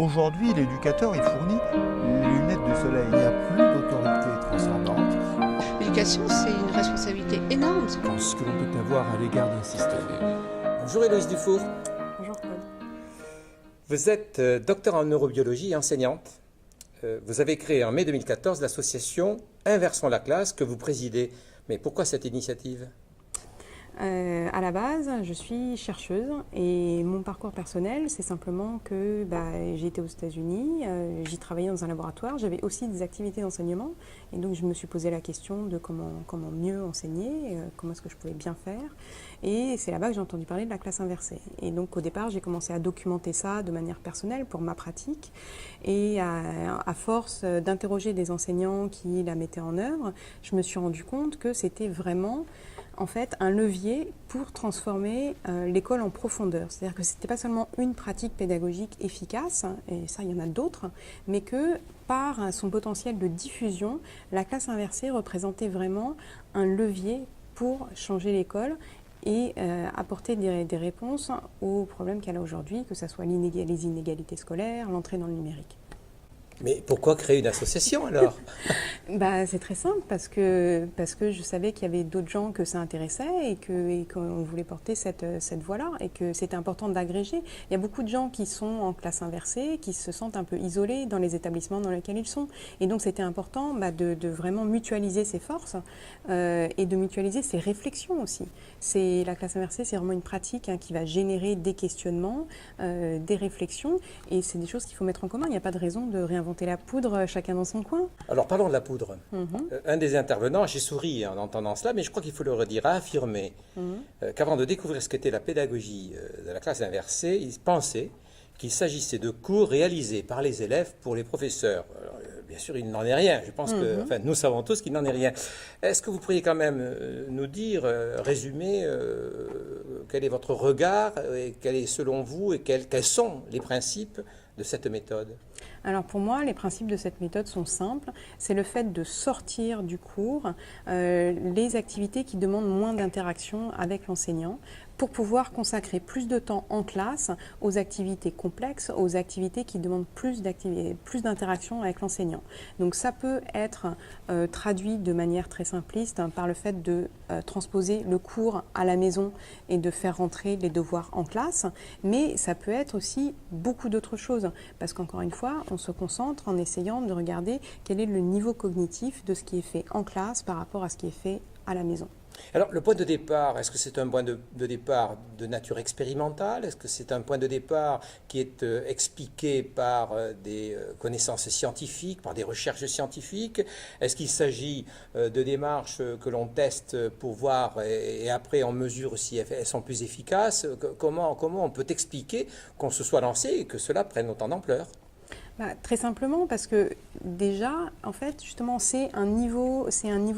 Aujourd'hui, l'éducateur, il fournit les lunettes de soleil. Il n'y a plus d'autorité transcendante. L'éducation, c'est une responsabilité énorme. Je pense que l'on peut avoir à l'égard d'un système. Bonjour Héloïse Dufour. Bonjour Claude. Vous êtes docteur en neurobiologie et enseignante. Vous avez créé en mai 2014 l'association Inversons la classe que vous présidez. Mais pourquoi cette initiative ? À la base, je suis chercheuse et mon parcours personnel, c'est simplement que j'ai été aux États-Unis, j'y travaillais dans un laboratoire, j'avais aussi des activités d'enseignement et donc je me suis posé la question de comment mieux enseigner, comment est-ce que je pouvais bien faire, et c'est là-bas que j'ai entendu parler de la classe inversée. Et donc au départ, j'ai commencé à documenter ça de manière personnelle pour ma pratique, et à force d'interroger des enseignants qui la mettaient en œuvre, je me suis rendu compte que c'était vraiment en fait un levier pour transformer l'école en profondeur. C'est-à-dire que ce n'était pas seulement une pratique pédagogique efficace, et ça il y en a d'autres, mais que par son potentiel de diffusion, la classe inversée représentait vraiment un levier pour changer l'école et apporter des réponses aux problèmes qu'elle a aujourd'hui, que ce soit les inégalités scolaires, l'entrée dans le numérique. Mais pourquoi créer une association alors ? C'est très simple, parce que je savais qu'il y avait d'autres gens que ça intéressait et qu'on voulait porter cette voie-là, et que c'était important d'agréger. Il y a beaucoup de gens qui sont en classe inversée, qui se sentent un peu isolés dans les établissements dans lesquels ils sont. Et donc c'était important de vraiment mutualiser ses forces et de mutualiser ses réflexions aussi. La classe inversée, c'est vraiment une pratique qui va générer des questionnements, des réflexions, et c'est des choses qu'il faut mettre en commun. Il n'y a pas de raison de réinventer la poudre chacun dans son coin. Alors parlons de la poudre. Un des intervenants, j'ai souri en entendant cela, mais je crois qu'il faut le redire, a affirmé qu'avant de découvrir ce qu'était la pédagogie de la classe inversée, il pensait qu'il s'agissait de cours réalisés par les élèves pour les professeurs. Alors, bien sûr, il n'en est rien. Je pense que nous savons tous qu'il n'en est rien. Est-ce que vous pourriez quand même nous dire, résumer, quel est votre regard, et quel est selon vous, et quels sont les principes de cette méthode ? Alors pour moi, les principes de cette méthode sont simples. C'est le fait de sortir du cours les activités qui demandent moins d'interaction avec l'enseignant, pour pouvoir consacrer plus de temps en classe aux activités complexes, aux activités qui demandent plus d'interaction avec l'enseignant. Donc ça peut être traduit de manière très simpliste par le fait de transposer le cours à la maison et de faire rentrer les devoirs en classe, mais ça peut être aussi beaucoup d'autres choses, parce qu'encore une fois, on se concentre en essayant de regarder quel est le niveau cognitif de ce qui est fait en classe par rapport à ce qui est fait à la maison. Alors, le point de départ, est-ce que c'est un point de départ de nature expérimentale ? Est-ce que c'est un point de départ qui est expliqué par des connaissances scientifiques, par des recherches scientifiques ? Est-ce qu'il s'agit de démarches que l'on teste pour voir et après on mesure si elles sont plus efficaces ? Comment on peut expliquer qu'on se soit lancé et que cela prenne autant d'ampleur ? Très simplement parce que déjà, en fait, justement, c'est un niveau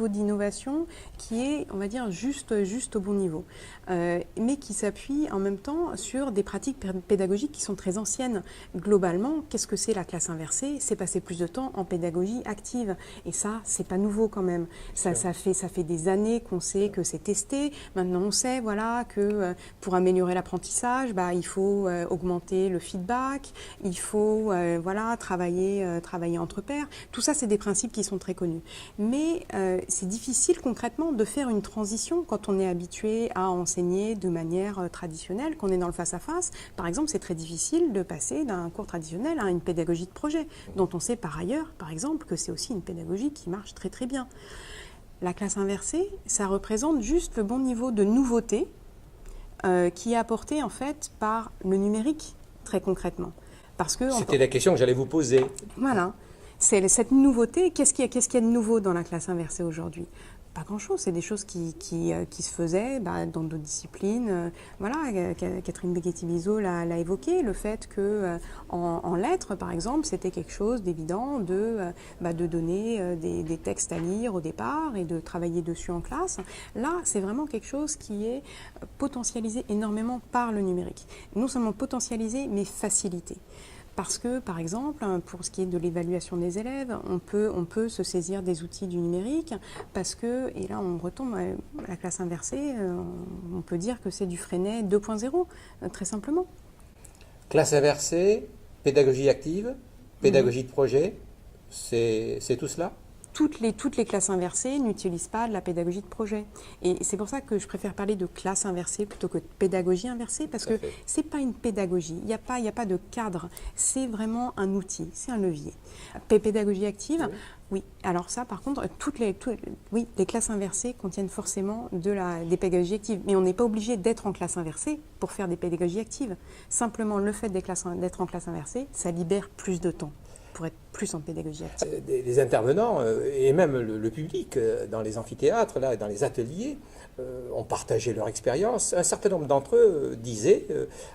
d'innovation qui est, on va dire, juste au bon niveau, mais qui s'appuie en même temps sur des pratiques pédagogiques qui sont très anciennes. Globalement, qu'est-ce que c'est la classe inversée ? C'est passer plus de temps en pédagogie active, et ça, c'est pas nouveau quand même. Ça fait des années qu'on sait que c'est testé. Maintenant, on sait, voilà, que pour améliorer l'apprentissage, il faut augmenter le feedback, il faut, travailler entre pairs. Tout ça, c'est des principes qui sont très connus. Mais c'est difficile concrètement de faire une transition quand on est habitué à enseigner de manière traditionnelle, qu'on est dans le face-à-face. Par exemple, c'est très difficile de passer d'un cours traditionnel à une pédagogie de projet, dont on sait par ailleurs, par exemple, que c'est aussi une pédagogie qui marche très très bien. La classe inversée, ça représente juste le bon niveau de nouveauté qui est apporté en fait par le numérique, très concrètement. C'était la question que j'allais vous poser. Voilà. C'est cette nouveauté. Qu'est-ce qu'il y a de nouveau dans la classe inversée aujourd'hui ? Pas grand-chose. C'est des choses qui se faisaient dans d'autres disciplines. Catherine Beghetti-Bizot l'a évoqué, le fait que en lettres, par exemple, c'était quelque chose d'évident de donner des textes à lire au départ et de travailler dessus en classe. Là, c'est vraiment quelque chose qui est potentialisé énormément par le numérique. Non seulement potentialisé, mais facilité. Parce que, par exemple, pour ce qui est de l'évaluation des élèves, on peut se saisir des outils du numérique parce que, et là on retombe à la classe inversée, on peut dire que c'est du Freinet 2.0, très simplement. Classe inversée, Pédagogie active, pédagogie de projet, c'est tout cela? Toutes les classes inversées n'utilisent pas de la pédagogie de projet. Et c'est pour ça que je préfère parler de classe inversée plutôt que de pédagogie inversée, parce que ce n'est pas une pédagogie, il n'y a pas de cadre, c'est vraiment un outil, c'est un levier. Pédagogie active, oui. Alors ça, par contre, les classes inversées contiennent forcément des pédagogies actives. Mais on n'est pas obligé d'être en classe inversée pour faire des pédagogies actives. Simplement, le fait d'être en classe inversée, ça libère plus de temps pour être plus en pédagogie active. Les intervenants et même le public dans les amphithéâtres, là, dans les ateliers, ont partagé leur expérience. Un certain nombre d'entre eux disaient,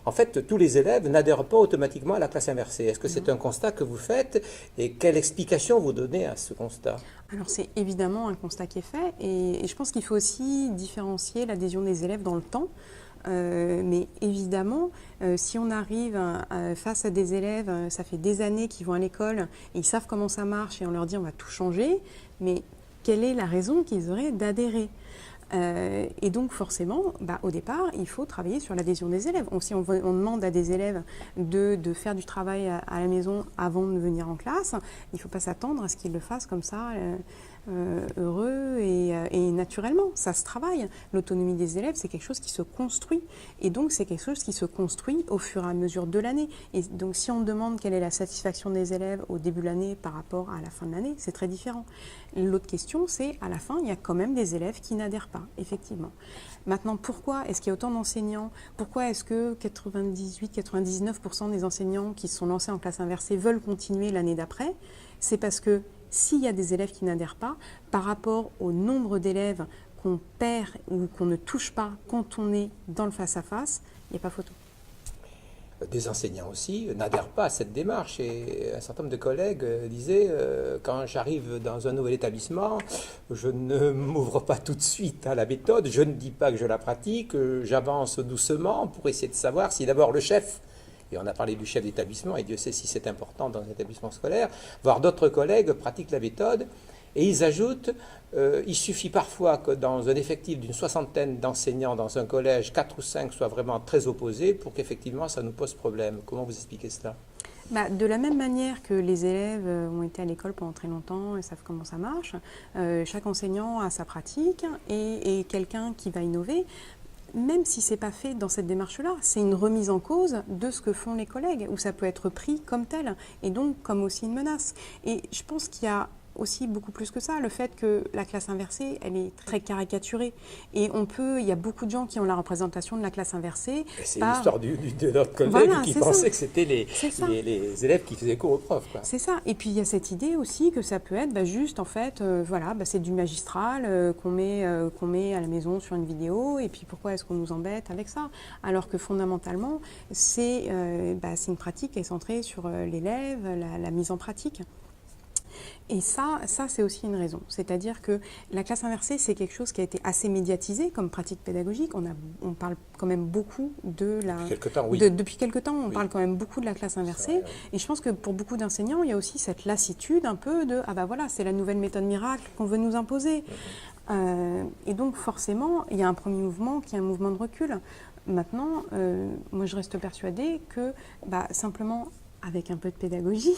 en fait, tous les élèves n'adhèrent pas automatiquement à la classe inversée. Est-ce que c'est un constat que vous faites et quelle explication vous donnez à ce constat? Alors c'est évidemment un constat qui est fait et je pense qu'il faut aussi différencier l'adhésion des élèves dans le temps. Mais évidemment, si on arrive face à des élèves, ça fait des années qu'ils vont à l'école, ils savent comment ça marche et on leur dit on va tout changer, mais quelle est la raison qu'ils auraient d'adhérer? Et donc forcément, au départ, il faut travailler sur l'adhésion des élèves. Si on demande à des élèves de faire du travail à la maison avant de venir en classe, il ne faut pas s'attendre à ce qu'ils le fassent comme ça, heureux et naturellement. Ça se travaille. L'autonomie des élèves, c'est quelque chose qui se construit. Et donc, c'est quelque chose qui se construit au fur et à mesure de l'année. Et donc, si on demande quelle est la satisfaction des élèves au début de l'année par rapport à la fin de l'année, c'est très différent. L'autre question, c'est à la fin, il y a quand même des élèves qui n'adhèrent pas, effectivement. Maintenant, pourquoi est-ce qu'il y a autant d'enseignants? Pourquoi est-ce que 98-99% des enseignants qui se sont lancés en classe inversée veulent continuer l'année d'après? C'est parce que s'il y a des élèves qui n'adhèrent pas, par rapport au nombre d'élèves qu'on perd ou qu'on ne touche pas quand on est dans le face-à-face, il n'y a pas photo. Des enseignants aussi n'adhèrent pas à cette démarche et un certain nombre de collègues disaient quand j'arrive dans un nouvel établissement, je ne m'ouvre pas tout de suite à la méthode, je ne dis pas que je la pratique, j'avance doucement pour essayer de savoir si d'abord le chef, et on a parlé du chef d'établissement, et Dieu sait si c'est important dans un établissement scolaire, voire d'autres collègues pratiquent la méthode. Et ils ajoutent, il suffit parfois que dans un effectif d'une soixantaine d'enseignants dans un collège, 4 ou 5 soient vraiment très opposés pour qu'effectivement ça nous pose problème. Comment vous expliquez cela? De la même manière que les élèves ont été à l'école pendant très longtemps et savent comment ça marche, chaque enseignant a sa pratique et quelqu'un qui va innover. Même si ce n'est pas fait dans cette démarche-là, c'est une remise en cause de ce que font les collègues, où ça peut être pris comme tel, et donc comme aussi une menace. Et je pense qu'il y a aussi beaucoup plus que ça, le fait que la classe inversée, elle est très caricaturée. Et il y a beaucoup de gens qui ont la représentation de la classe inversée. C'est l'histoire de notre collègue qui pensait que c'était les élèves qui faisaient cours aux profs. C'est ça. Et puis il y a cette idée aussi que ça peut être juste, en fait, c'est du magistral qu'on met à la maison sur une vidéo. Et puis pourquoi est-ce qu'on nous embête avec ça? Alors que fondamentalement, c'est une pratique qui est centrée sur l'élève, la mise en pratique. Et ça c'est aussi une raison. C'est-à-dire que la classe inversée, c'est quelque chose qui a été assez médiatisé comme pratique pédagogique. On parle quand même beaucoup de la... Depuis quelque temps, on parle quand même beaucoup de la classe inversée. Et je pense que pour beaucoup d'enseignants, il y a aussi cette lassitude un peu de « Ah voilà, c'est la nouvelle méthode miracle qu'on veut nous imposer ». Et donc forcément, il y a un premier mouvement qui est un mouvement de recul. Maintenant, moi je reste persuadée que simplement avec un peu de pédagogie,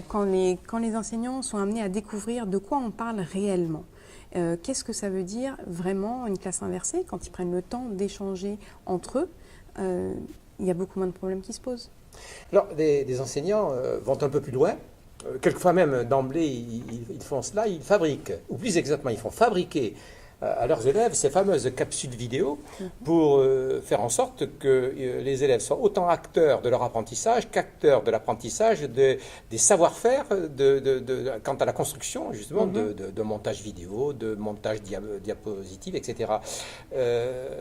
quand les enseignants sont amenés à découvrir de quoi on parle réellement. Qu'est-ce que ça veut dire vraiment une classe inversée? Quand ils prennent le temps d'échanger entre eux, il y a beaucoup moins de problèmes qui se posent. Alors, des enseignants vont un peu plus loin. Quelquefois même, d'emblée, ils font cela, ils fabriquent, ou plus exactement, ils font fabriquer à leurs élèves ces fameuses capsules vidéo pour faire en sorte que les élèves soient autant acteurs de leur apprentissage qu'acteurs de l'apprentissage des savoir-faire quant à la construction justement de montage vidéo, de montage diapositive, etc.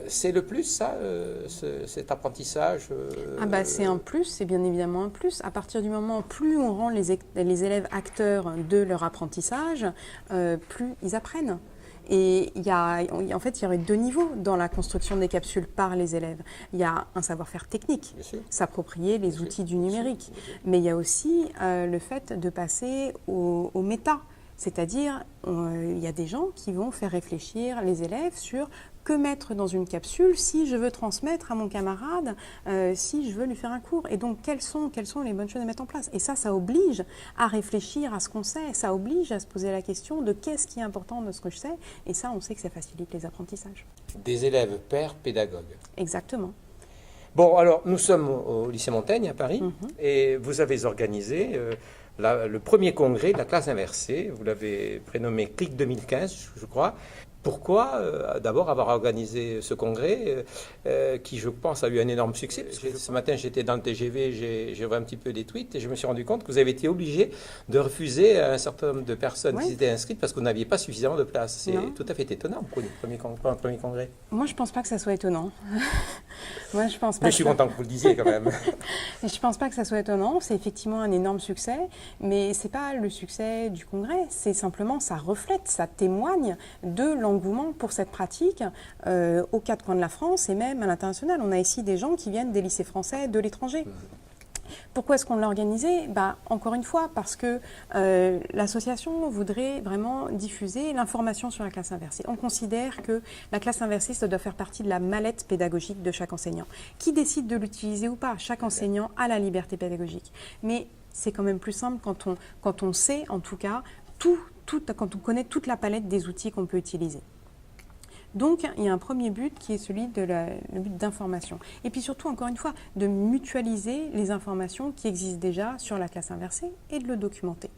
C'est le plus ça, cet apprentissage c'est un plus, c'est bien évidemment un plus. À partir du moment où plus on rend les élèves acteurs de leur apprentissage, plus ils apprennent. Et en fait, il y aurait deux niveaux dans la construction des capsules par les élèves. Il y a un savoir-faire technique, s'approprier les outils du numérique. Mais il y a aussi le fait de passer au méta. C'est-à-dire, il y a des gens qui vont faire réfléchir les élèves sur que mettre dans une capsule si je veux transmettre à mon camarade, si je veux lui faire un cours. Et donc, quelles sont les bonnes choses à mettre en place? Et ça oblige à réfléchir à ce qu'on sait, ça oblige à se poser la question de qu'est-ce qui est important de ce que je sais. Et ça, on sait que ça facilite les apprentissages. Des élèves pairs pédagogues. Exactement. Bon, alors, nous sommes au lycée Montaigne, à Paris, et vous avez organisé le premier congrès de la classe inversée. Vous l'avez prénommé CLIC 2015, je crois. Pourquoi d'abord avoir organisé ce congrès qui, je pense, a eu un énorme succès? Parce que ce matin, j'étais dans le TGV, j'ai vu un petit peu des tweets et je me suis rendu compte que vous avez été obligé de refuser un certain nombre de personnes qui étaient inscrites parce que vous n'aviez pas suffisamment de place. C'est tout à fait étonnant pour un premier congrès. Moi, je ne pense pas que ça soit étonnant. Moi, je pense pas. Mais je suis content que vous le disiez quand même. Je ne pense pas que ça soit étonnant. C'est effectivement un énorme succès, mais ce n'est pas le succès du congrès. C'est simplement, ça reflète, ça témoigne de l'engouement pour cette pratique aux quatre coins de la France et même à l'international. On a ici des gens qui viennent des lycées français de l'étranger. Pourquoi est-ce qu'on l'a organisé? Encore une fois, parce que l'association voudrait vraiment diffuser l'information sur la classe inversée. On considère que la classe inversée, ça doit faire partie de la mallette pédagogique de chaque enseignant. Qui décide de l'utiliser ou pas? Chaque enseignant a la liberté pédagogique. Mais c'est quand même plus simple quand on sait, en tout cas, quand on connaît toute la palette des outils qu'on peut utiliser. Donc, il y a un premier but qui est celui le but d'information. Et puis surtout, encore une fois, de mutualiser les informations qui existent déjà sur la classe inversée et de le documenter.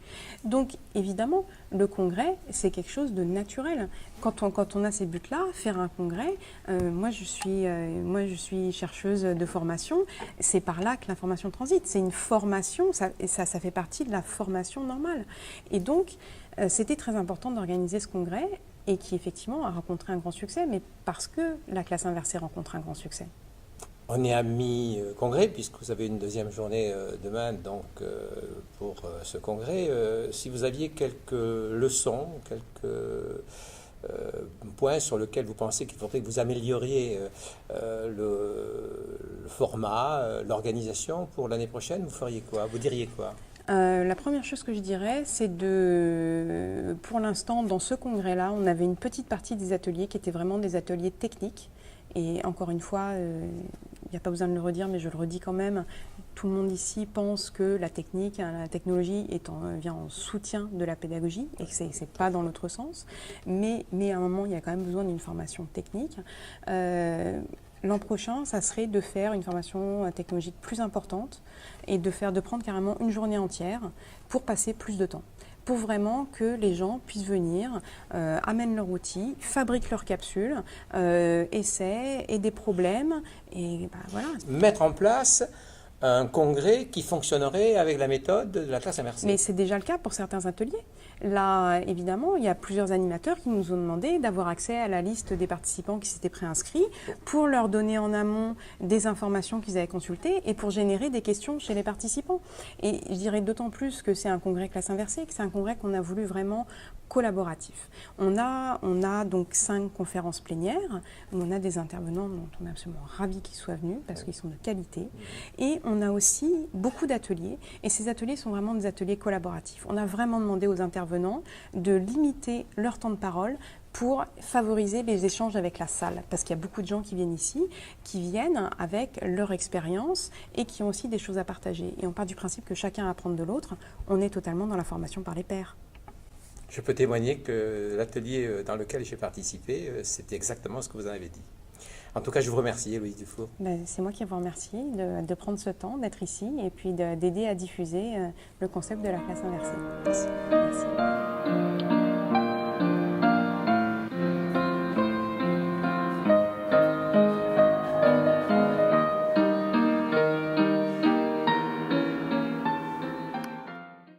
Donc, évidemment, le congrès, c'est quelque chose de naturel. Quand on a ces buts-là, faire un congrès, moi je suis chercheuse de formation, c'est par là que l'information transite. C'est une formation, ça fait partie de la formation normale. Et donc, c'était très important d'organiser ce congrès et qui effectivement a rencontré un grand succès, mais parce que la classe inversée rencontre un grand succès. On est à mi-congrès, puisque vous avez une deuxième journée demain donc, pour ce congrès. Si vous aviez quelques leçons, quelques points sur lesquels vous pensez qu'il faudrait que vous amélioriez le format, l'organisation pour l'année prochaine, vous feriez quoi? Vous diriez quoi? La première chose que je dirais, c'est pour l'instant, dans ce congrès-là, on avait une petite partie des ateliers qui étaient vraiment des ateliers techniques. Et encore une fois, il n'y a pas besoin de le redire, mais je le redis quand même, tout le monde ici pense que la technologie vient en soutien de la pédagogie et que ce n'est pas dans l'autre sens. Mais à un moment, il y a quand même besoin d'une formation technique. L'an prochain, ça serait de faire une formation technologique plus importante et de prendre carrément une journée entière pour passer plus de temps. Pour vraiment que les gens puissent venir, amènent leur outil, fabriquent leurs capsules, essaient, aient des problèmes et voilà. Mettre en place un congrès qui fonctionnerait avec la méthode de la classe inversée. Mais c'est déjà le cas pour certains ateliers. Là, évidemment, il y a plusieurs animateurs qui nous ont demandé d'avoir accès à la liste des participants qui s'étaient préinscrits pour leur donner en amont des informations qu'ils avaient consultées et pour générer des questions chez les participants. Et je dirais d'autant plus que c'est un congrès classe inversée, que c'est un congrès qu'on a voulu vraiment collaboratif. On a donc 5 conférences plénières où on a des intervenants dont on est absolument ravis qu'ils soient venus parce qu'ils sont de qualité. Et on a aussi beaucoup d'ateliers et ces ateliers sont vraiment des ateliers collaboratifs. On a vraiment demandé aux intervenants de limiter leur temps de parole pour favoriser les échanges avec la salle. Parce qu'il y a beaucoup de gens qui viennent ici, qui viennent avec leur expérience et qui ont aussi des choses à partager. Et on part du principe que chacun apprend de l'autre. On est totalement dans la formation par les pairs. Je peux témoigner que l'atelier dans lequel j'ai participé, c'était exactement ce que vous en avez dit. En tout cas, je vous remercie, Héloïse Dufour. C'est moi qui vous remercie de prendre ce temps, d'être ici et puis d'aider à diffuser le concept de la classe inversée. Merci.